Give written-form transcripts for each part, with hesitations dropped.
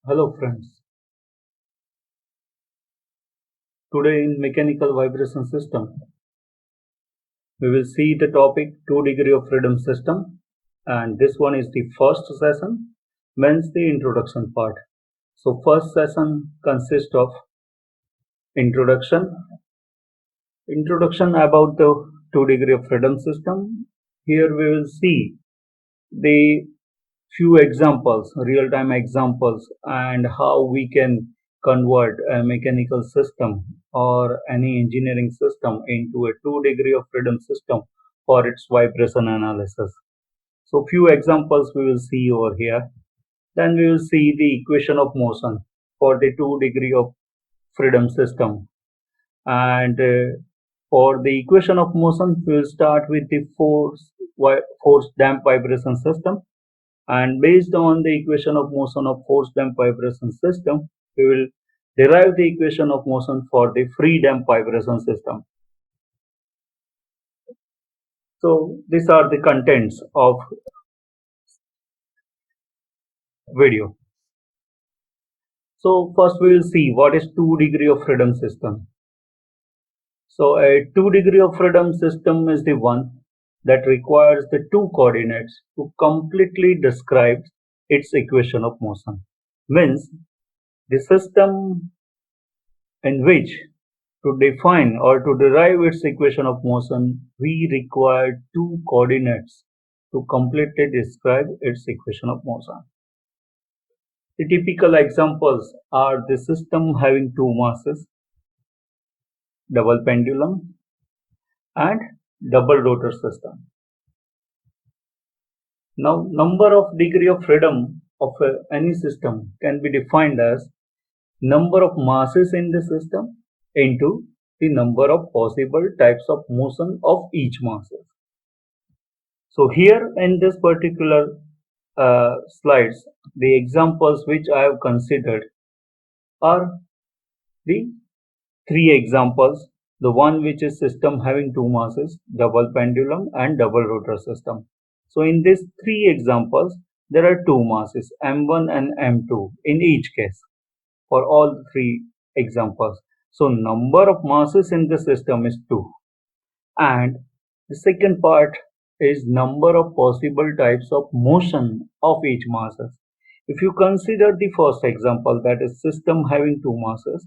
Hello friends, today in mechanical vibration system we will see the topic 2 degree of freedom system, and this one is the first session, means the introduction part. So first session consists of introduction about the 2 degree of freedom system. Here we will see the few examples, real-time examples, and how we can convert a mechanical system or any engineering system into a 2 degree of freedom system for its vibration analysis. So few examples we will see over here. Then we will see the equation of motion for the 2 degree of freedom system. And for the equation of motion, we will start with the force damp vibration system, and based on the equation of motion of force damp vibration system, we will derive the equation of motion for the free damp vibration system. So these are the contents of video. So first we will see what is 2 degree of freedom system. So a 2 degree of freedom system is the one that requires the two coordinates to completely describe its equation of motion. Means the system in which to define or to derive its equation of motion, we require two coordinates to completely describe its equation of motion. The typical examples are the system having two masses, double pendulum, and double rotor system. Now, number of degree of freedom of any system can be defined as number of masses in the system into the number of possible types of motion of each masses. So here in this particular slides, the examples which I have considered are the three examples. The one which is system having two masses, double pendulum and double rotor system. So in these three examples, there are two masses, M1 and M2 in each case for all the three examples. So number of masses in the system is 2. And the second part is number of possible types of motion of each masses. If you consider the first example, that is system having two masses,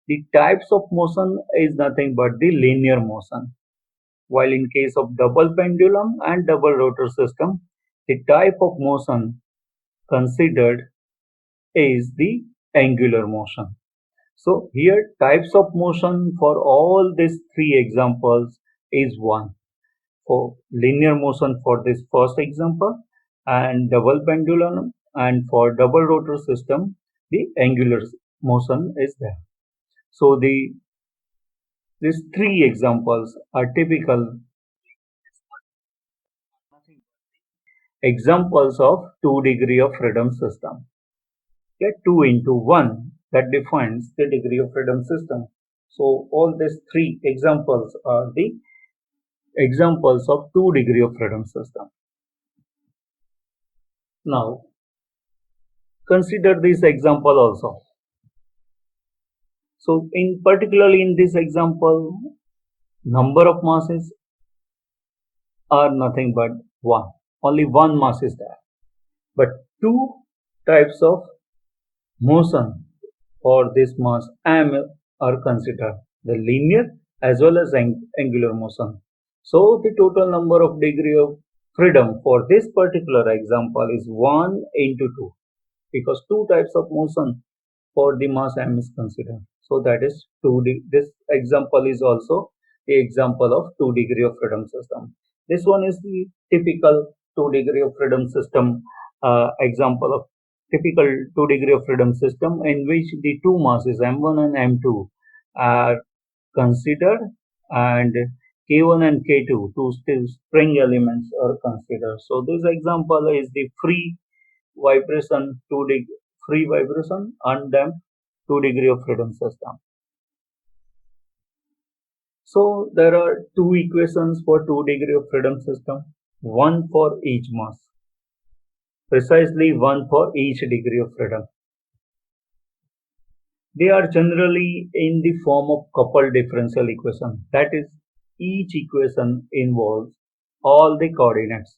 the types of motion is nothing but the linear motion. While in case of double pendulum and double rotor system, the type of motion considered is the angular motion. So here types of motion for all these three examples is 1. For linear motion for this first example, and double pendulum, and for double rotor system the angular motion is there. So these three examples are typical examples of 2 degree of freedom system. Get 2 into 1 that defines the degree of freedom system. So all these three examples are the examples of 2 degree of freedom system. Now consider this example also. So in particularly in this example, number of masses are nothing but 1. Only one mass is there. But two types of motion for this mass M are considered, the linear as well as angular motion. So the total number of degree of freedom for this particular example is 1 into 2, because two types of motion for the mass M is considered. So that is 2D. This example is also the example of 2 degree of freedom system. This one is the typical 2 degree of freedom system example of typical 2 degree of freedom system, in which the two masses M1 and M2 are considered, and K1 and K2, two still spring elements, are considered. So this example is the free vibration 2 degree free vibration undamped 2 degree of freedom system. So there are two equations for 2 degree of freedom system, one for each mass, precisely one for each degree of freedom. They are generally in the form of coupled differential equation. That is, each equation involves all the coordinates.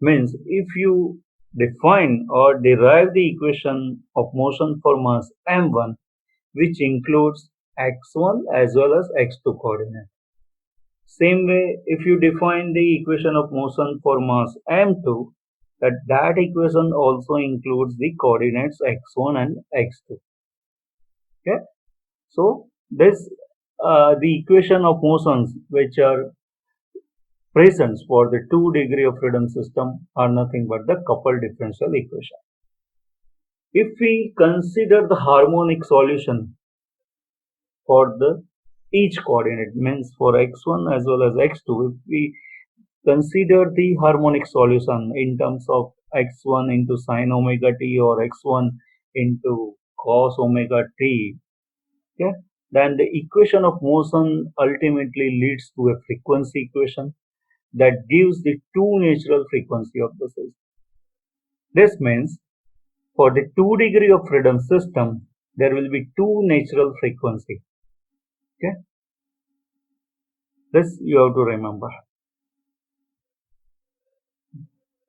Means if you define or derive the equation of motion for mass m1, which includes x1 as well as x2 coordinate. Same way, if you define the equation of motion for mass m2, that equation also includes the coordinates x1 and x2. Okay, so this the equation of motions which are present for the two degree of freedom system are nothing but the coupled differential equation. If we consider the harmonic solution for the each coordinate, means for x1 as well as x2, if we consider the harmonic solution in terms of x1 into sine omega t or x1 into cos omega t, okay, then the equation of motion ultimately leads to a frequency equation that gives the two natural frequency of the system. This means for the two degree of freedom system, there will be two natural frequency. Okay, this you have to remember.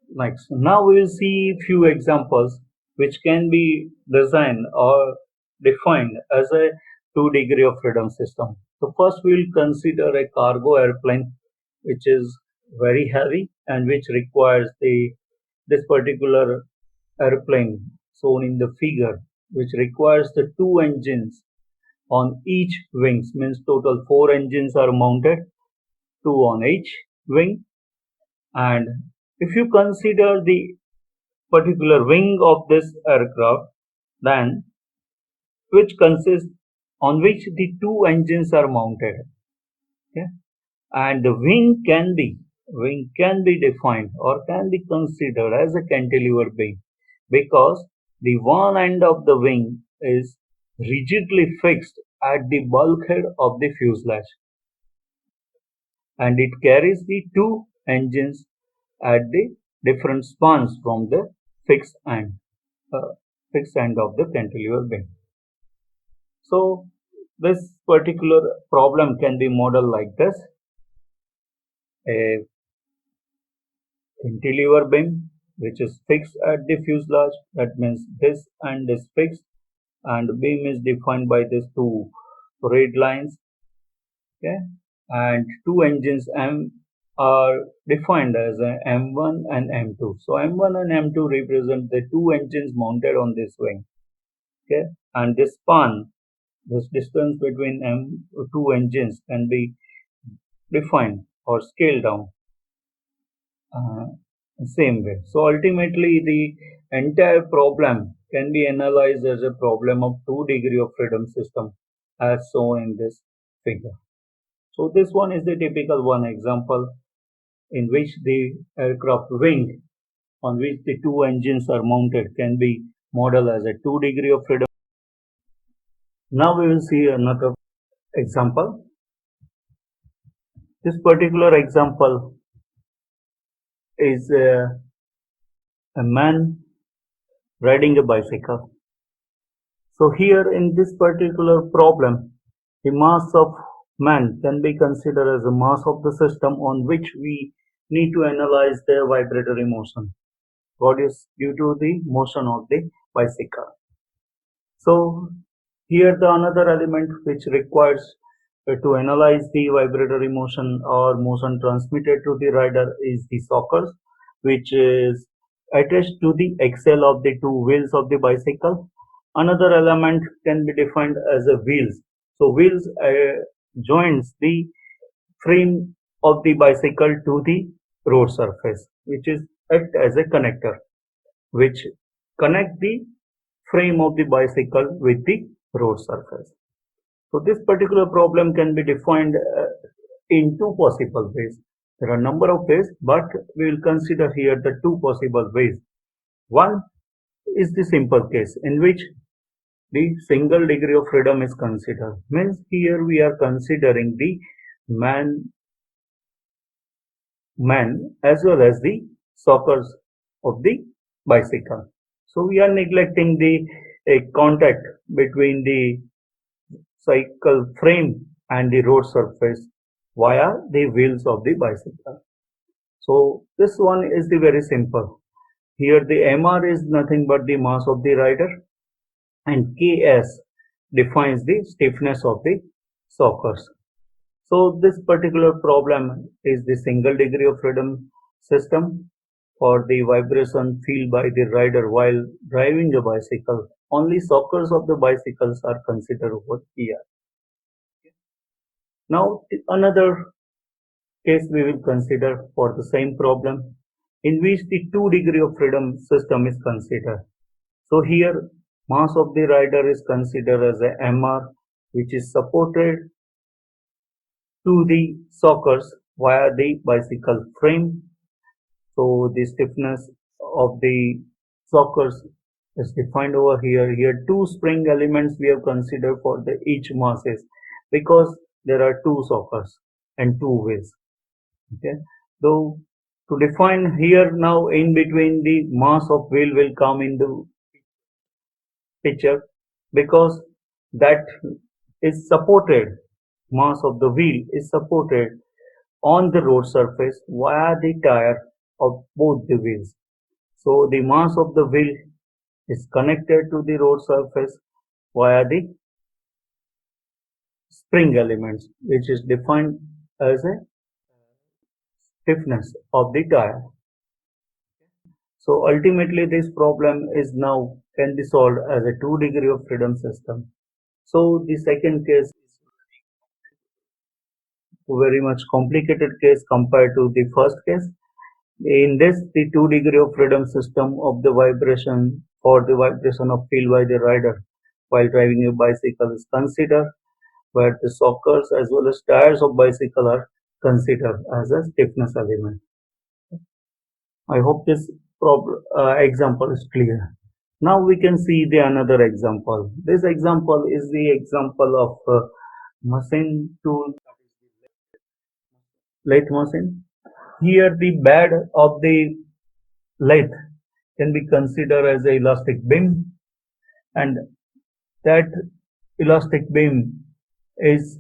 Next, now we will see few examples which can be designed or defined as a two degree of freedom system. So first we will consider a cargo airplane which is very heavy and which requires this particular airplane shown in the figure, which requires the two engines on each wings, means total four engines are mounted, two on each wing. And if you consider the particular wing of this aircraft, then which consists on which the two engines are mounted. Okay? And the wing can be defined or can be considered as a cantilever beam because the one end of the wing is rigidly fixed at the bulkhead of the fuselage and it carries the two engines at the different spans from the fixed end, fixed end of the cantilever beam. So this particular problem can be modeled like this: a cantilever beam which is fixed at the fuselage, that means this end is fixed and beam is defined by these two red lines. Okay, and two engines M are defined as M1 and M2. So M1 and M2 represent the two engines mounted on this wing. Okay, and this span, this distance between two engines can be defined or scaled down same way. So ultimately the entire problem can be analyzed as a problem of two degree of freedom system as shown in this figure. So this one is the typical one example in which the aircraft wing on which the two engines are mounted can be modeled as a two degree of freedom. Now we will see another example. This particular example is a man riding a bicycle. So here in this particular problem, the mass of man can be considered as the mass of the system on which we need to analyze the vibratory motion produced due to the motion of the bicycle. So here the another element which requires to analyze the vibratory motion or motion transmitted to the rider is the shockers, which is attached to the axle of the two wheels of the bicycle. Another element can be defined as a wheels. So wheels joins the frame of the bicycle to the road surface, which is act as a connector, which connect the frame of the bicycle with the road surface. So this particular problem can be defined in two possible ways. There are a number of ways, but we will consider here the two possible ways. One is the simple case in which the single degree of freedom is considered. Means here we are considering the man as well as the shockers of the bicycle. So we are neglecting the contact between the bicycle frame and the road surface via the wheels of the bicycle. So this one is the very simple. Here the mr is nothing but the mass of the rider, and ks defines the stiffness of the sockers. So this particular problem is the single degree of freedom system for the vibration feel by the rider while driving a bicycle. Only sockers of the bicycles are considered over here. Now another case we will consider for the same problem in which the two degree of freedom system is considered. So here mass of the rider is considered as a mr, which is supported to the sockers via the bicycle frame. So the stiffness of the sockers is defined over here. Here two spring elements we have considered for the each masses because there are two sockers and two wheels. Okay. So to define here now in between the mass of wheel will come into picture because that is supported, mass of the wheel is supported on the road surface via the tire of both the wheels. So the mass of the wheel is connected to the road surface via the spring elements, which is defined as a stiffness of the tire. So ultimately this problem is now can be solved as a two degree of freedom system. So the second case is very much complicated case compared to the first case. In this, the two degree of freedom system of the vibration for the vibration of feel by the rider while driving a bicycle is considered, where the sockers as well as tires of bicycle are considered as a stiffness element. I hope this example is clear. Now we can see the another example. This example is the example of machine tool, lathe machine. Here the bed of the lathe can be considered as a elastic beam, and that elastic beam is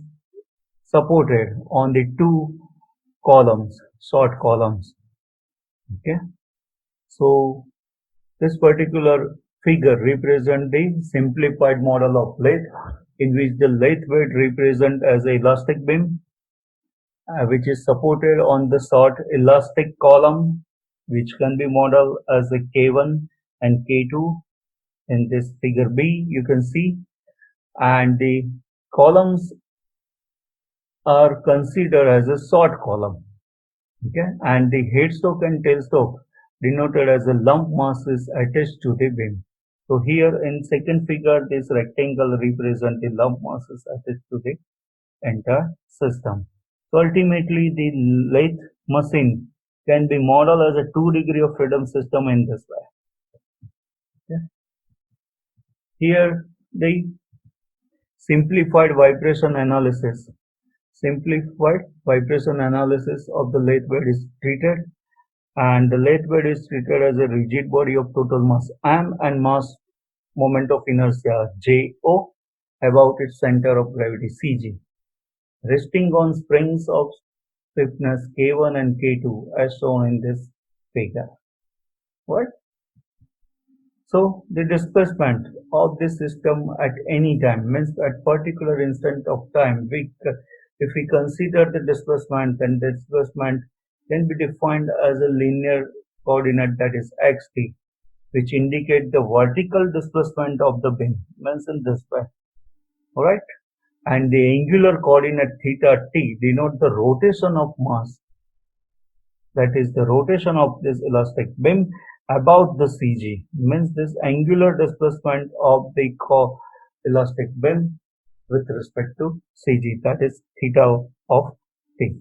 supported on the two columns, short columns. Okay, so this particular figure represents the simplified model of lathe in which the lathe bed represent as a elastic beam which is supported on the short elastic column, which can be modeled as a K1 and K2 in this figure B you can see, and the columns are considered as a short column. Okay, and the headstock and tailstock denoted as a lump mass is attached to the beam. So here in second figure this rectangle represents the lump masses attached to the entire system. So ultimately the lathe machine can be modeled as a two degree of freedom system in this way. Okay. Here the simplified vibration analysis of the lathe bed is treated, and the lathe bed is treated as a rigid body of total mass m and mass moment of inertia Jo about its center of gravity Cg, resting on springs of stiffness K1 and K2 as shown in this figure. What? So the displacement of this system at any time means at particular instant of time. If we consider the displacement, then the displacement can be defined as a linear coordinate, that is xt, which indicate the vertical displacement of the beam, means in this way. Alright? And the angular coordinate theta t denote the rotation of mass, that is the rotation of this elastic beam about the Cg, means this angular displacement of the elastic beam with respect to Cg, that is theta of t.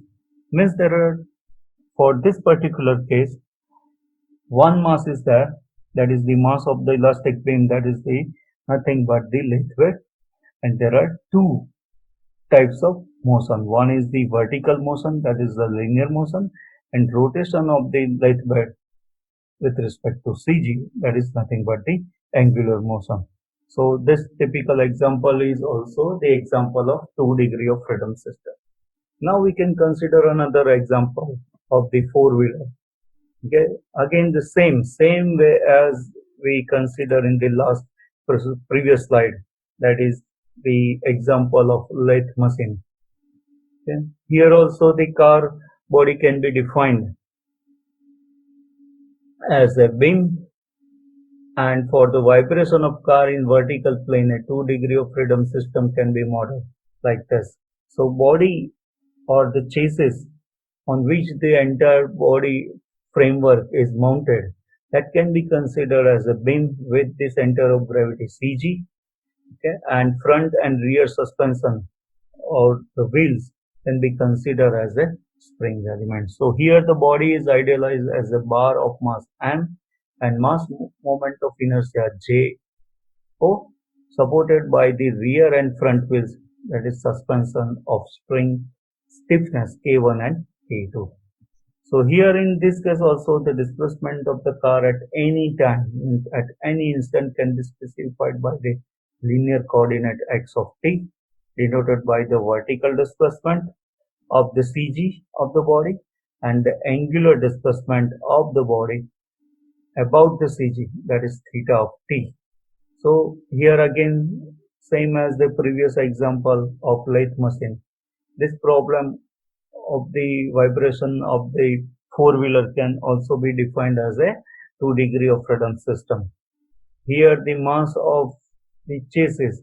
Means there are, for this particular case, one mass is there, that is the mass of the elastic beam, that is the nothing but the lathe bed, and there are two types of motion. One is the vertical motion, that is the linear motion, and rotation of the lathe bed with respect to Cg, that is nothing but the angular motion. So this typical example is also the example of 2 degree of freedom system. Now we can consider another example of the four-wheeler. Okay, again the same way as we consider in the last previous slide, that is the example of lathe machine. Okay. Here also the car body can be defined as a beam, and for the vibration of car in vertical plane, a 2 degree of freedom system can be modeled like this. So body or the chassis on which the entire body framework is mounted, that can be considered as a beam with the center of gravity CG, okay, and front and rear suspension or the wheels can be considered as a spring element. So here the body is idealized as a bar of mass M and mass moment of inertia J O, supported by the rear and front wheels, that is suspension of spring stiffness K1 and K2. So here in this case also the displacement of the car at any time, at any instant, can be specified by the linear coordinate x of t, denoted by the vertical displacement of the CG of the body and the angular displacement of the body about the CG, that is theta of t. So here again, same as the previous example of lathe machine, this problem of the vibration of the four-wheeler can also be defined as a 2 degree of freedom system. Here the mass of the chassis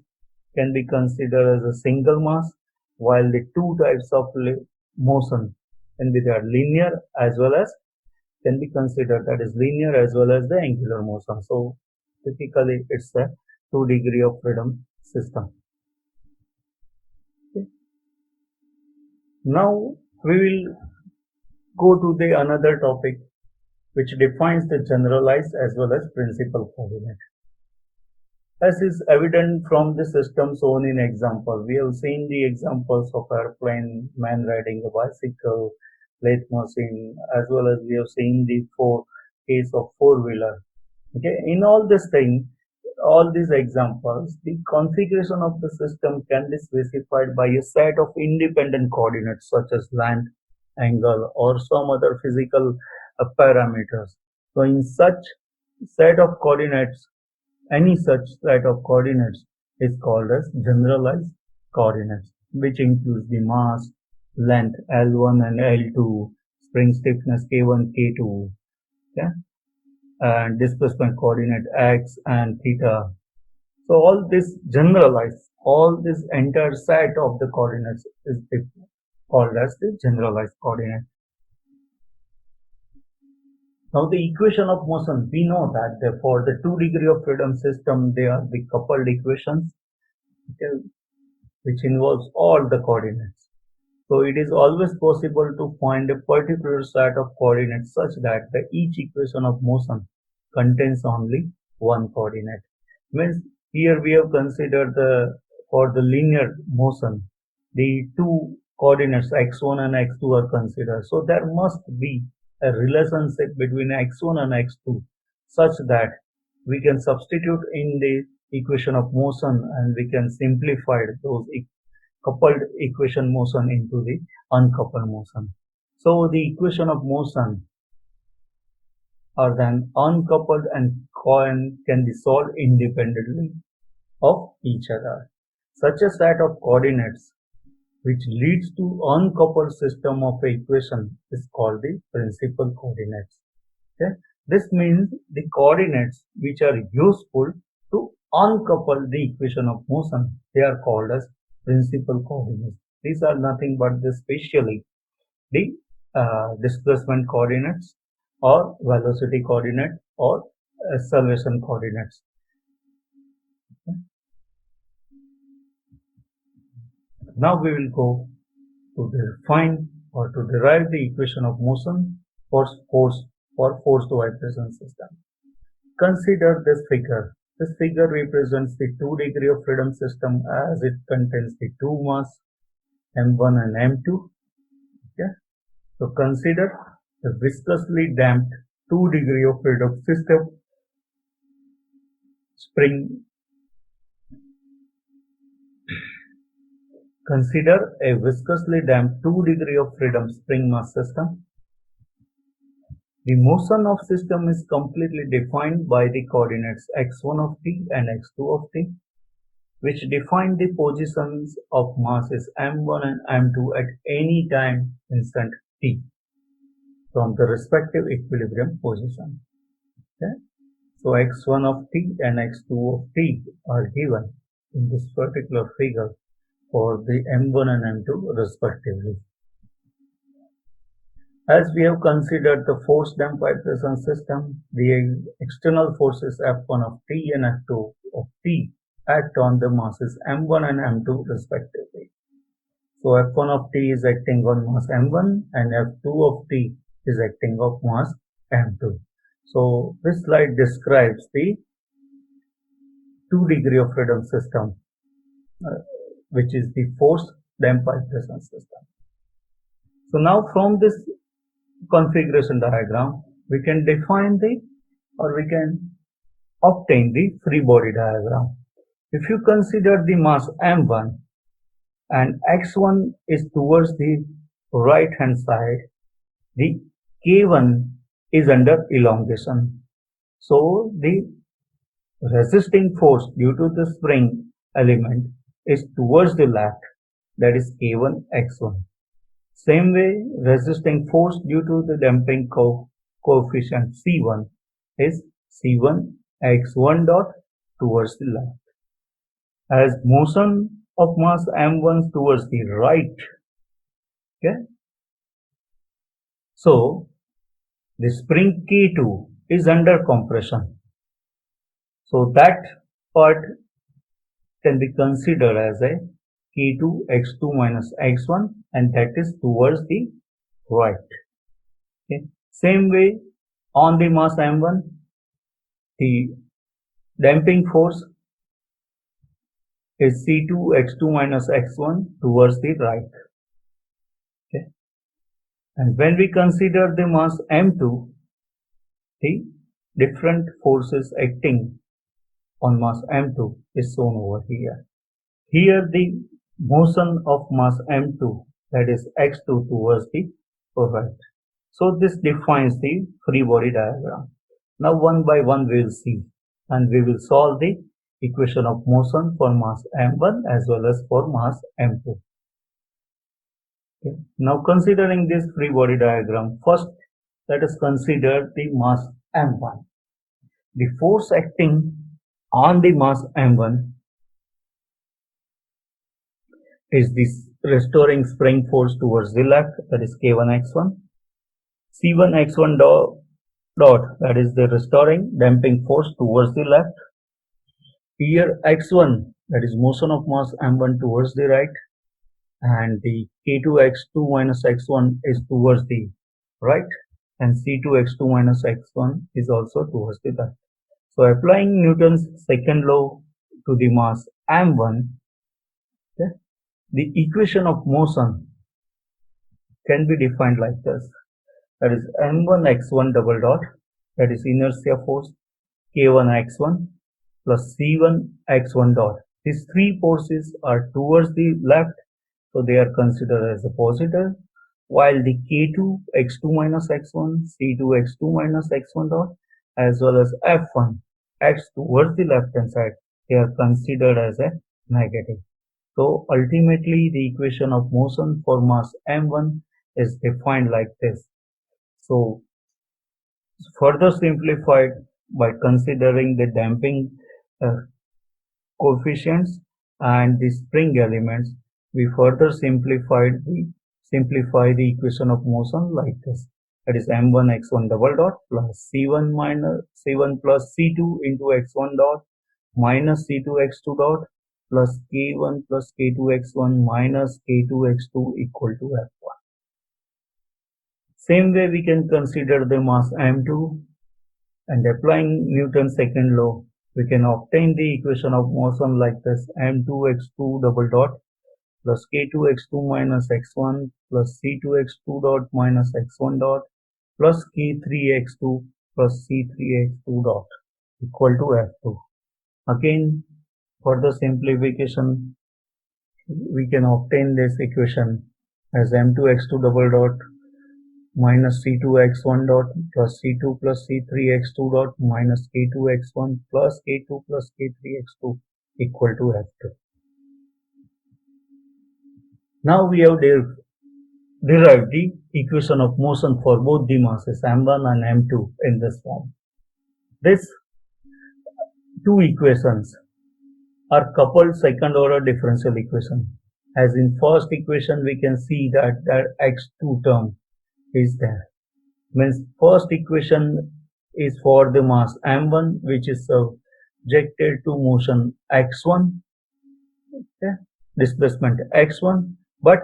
can be considered as a single mass, while the two types of motion can be there, linear as well as can be considered, that is linear as well as the angular motion. So typically it's a 2 degree of freedom system. Okay. Now we will go to the another topic which defines the generalized as well as principal coordinate. As is evident from the system shown in example, we have seen the examples of airplane, man riding a bicycle, lathe machine, as well as we have seen the case of four-wheeler. Okay, in all this thing, all these examples, the configuration of the system can be specified by a set of independent coordinates such as length, angle, or some other physical parameters. So in such set of coordinates, any such set of coordinates is called as generalized coordinates, which includes the mass, length L1 and L2, spring stiffness K1, K2, okay, and displacement coordinate x and theta. So all this generalized, all this entire set of the coordinates is called as the generalized coordinate. Now the equation of motion, we know that for the 2 degree of freedom system, they are the coupled equations, okay, which involves all the coordinates. So it is always possible to find a particular set of coordinates such that each equation of motion contains only one coordinate. Means here we have considered for the linear motion, the two coordinates x1 and x2 are considered. So there must be a relationship between x1 and x2 such that we can substitute in the equation of motion and we can simplify those coupled equation motion into the uncoupled motion. So the equation of motion are then uncoupled and can be solved independently of each other. Such a set of coordinates which leads to uncoupled system of equation is called the principal coordinates. Okay? This means the coordinates which are useful to uncouple the equation of motion, they are called as principal coordinates. These are nothing but especially the displacement coordinates or velocity coordinate or acceleration coordinates. Okay. Now we will go to define or to derive the equation of motion for forced vibration system. Consider this figure. This figure represents the 2 degree of freedom system as it contains the two mass M1 and M2. Okay. So consider the viscously damped 2 degree of freedom system spring Consider a viscously damped 2 degree of freedom spring mass system. The motion of system is completely defined by the coordinates x1 of t and x2 of t, which define the positions of masses m1 and m2 at any time instant t from the respective equilibrium position. Okay? So x1 of t and x2 of t are given in this particular figure for the m1 and m2 respectively. As we have considered the force damped vibration system, the external forces F1 of t and F2 of t act on the masses m1 and m2 respectively. So F1 of t is acting on mass m1 and F2 of t is acting on mass m2. So this slide describes the 2 degree of freedom system, which is the force damped vibration system. So now from this configuration diagram, we can define we can obtain the free body diagram. If you consider the mass m1 and x1 is towards the right hand side, the k1 is under elongation. So the resisting force due to the spring element is towards the left, that is k1 x1. Same way, resisting force due to the damping coefficient C1 is C1 x1 dot towards the left. As motion of mass m1 towards the right, okay? So, the spring K2 is under compression. So, that part can be considered as a K2 x2 minus x1, and that is towards the right. Okay. Same way, on the mass m1, the damping force is C2 x2 minus x1 towards the right. Okay. And when we consider the mass m2, the different forces acting on mass m2 is shown over here. Here the motion of mass m2, that is x2 towards the right. So this defines the free body diagram. Now one by one we will see, and we will solve the equation of motion for mass m1 as well as for mass m2. Okay. Now considering this free body diagram, first let us consider the mass m1. The force acting on the mass m1 is this restoring spring force towards the left, that is k1 x1. C1 x1 dot, that is the restoring damping force towards the left. Here x1, that is motion of mass m1 towards the right, and the k2 x2 minus x1 is towards the right, and c2 x2 minus x1 is also towards the left. So applying Newton's second law to the mass m1, okay, the equation of motion can be defined like this. That is m1 x1 double dot, that is inertia force k1 x1 plus c1 x1 dot. These three forces are towards the left, so they are considered as a positive, while the k2 x2 minus x1, c2 x2 minus x1 dot, as well as f1 x towards the left hand side, they are considered as a negative. So ultimately the equation of motion for mass m1 is defined like this. So further simplified by considering the damping coefficients and the spring elements, we further simplify the equation of motion like this. That is m1 x1 double dot plus c1 minus c1 plus c2 into x1 dot minus c2 x2 dot plus k1 plus k2 x1 minus k2 x2 equal to f1. Same way we can consider the mass m2, and applying Newton's second law, we can obtain the equation of motion like this: m2 x2 double dot plus k2 x2 minus x1 plus c2 x2 dot minus x1 dot plus k3 x2 plus c3 x2 dot equal to f2. Again, further simplification we can obtain this equation as m2x2 double dot minus c2x1 dot plus c2 plus c3x2 dot minus k2x1 plus k2 plus k3x2 equal to f2. Now we have derived the equation of motion for both the masses m1 and m2 in this form. These two equations are coupled second order differential equation. As in first equation we can see that x2 term is there. Means first equation is for the mass m1 which is subjected to motion x1, okay, displacement x1, but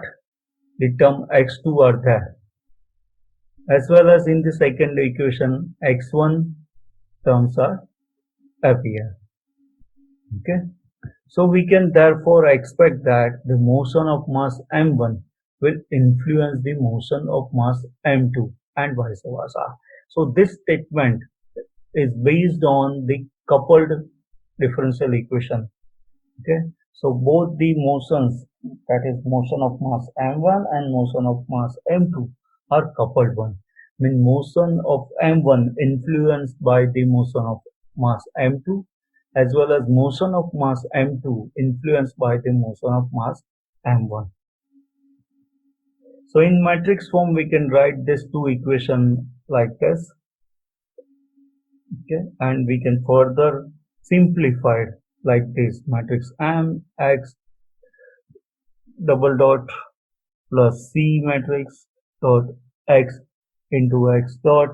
the term x2 are there. As well as in the second equation x1 terms are appear. Okay. So we can therefore expect that the motion of mass m1 will influence the motion of mass m2 and vice versa. So this statement is based on the coupled differential equation. Okay. So both the motions, that is motion of mass m1 and motion of mass m2, are coupled one. Mean motion of m1 influenced by the motion of mass m2 as well as motion of mass m2 influenced by the motion of mass m1. So in matrix form we can write these two equations like this, okay, and we can further simplify it like this: matrix m x double dot plus c matrix dot x into x dot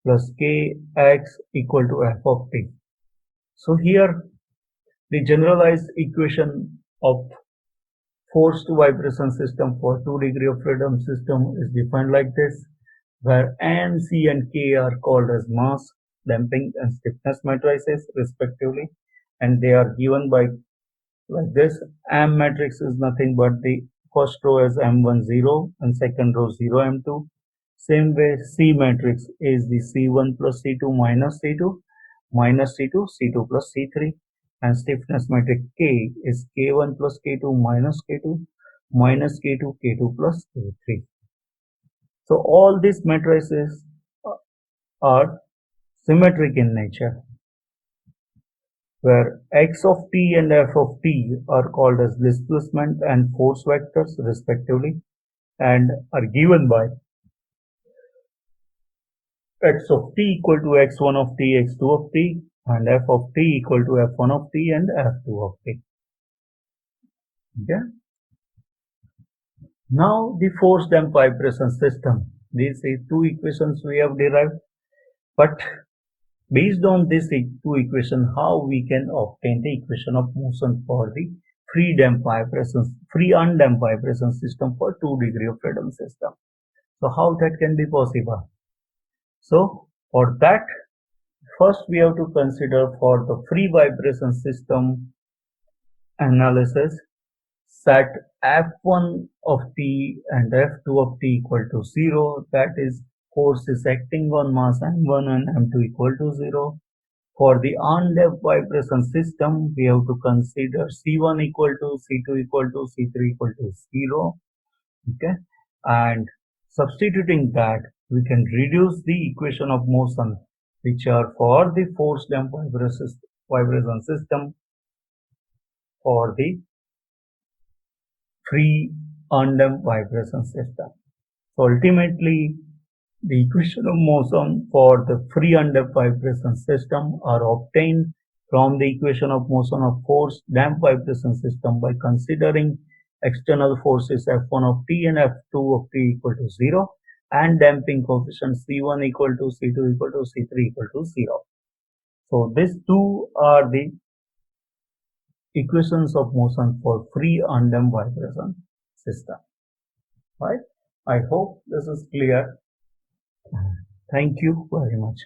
plus k x equal to f of t. So here the generalized equation of forced vibration system for 2 degree of freedom system is defined like this, where m, c and k are called as mass, damping and stiffness matrices respectively, and they are given by like this. M matrix is nothing but the first row is m1 0 and second row 0 m2. Same way C matrix is the C1 plus C2 minus C2 minus C2 C2 plus C3, and stiffness matrix K is K1 plus K2 minus K2 minus K2 K2 plus K3. So all these matrices are symmetric in nature, where x of t and f of t are called as displacement and force vectors respectively and are given by x of t equal to x1 of t, x2 of t, and f of t equal to f1 of t and f2 of t. Okay. Now the force damped vibration system. These two equations we have derived, but based on these two equations, how we can obtain the equation of motion for the free undamped vibration system for 2 degree of freedom system. So how that can be possible? So for that, first we have to consider for the free vibration system analysis, set F1 of t and F2 of t equal to 0, that is force is acting on mass m1 and m2 equal to 0. For the undamped vibration system, we have to consider C1 equal to C2 equal to C3 equal to 0. Okay, and substituting that, we can reduce the equation of motion which are for the force damped vibration system for the free undamped vibration system. So ultimately, the equation of motion for the free undamped vibration system are obtained from the equation of motion of force damped vibration system by considering external forces F1 of t and F2 of t equal to 0 and damping coefficient C1 equal to C2 equal to C3 equal to 0. So these two are the equations of motion for free undamped vibration system. Right? I hope this is clear. Thank you very much.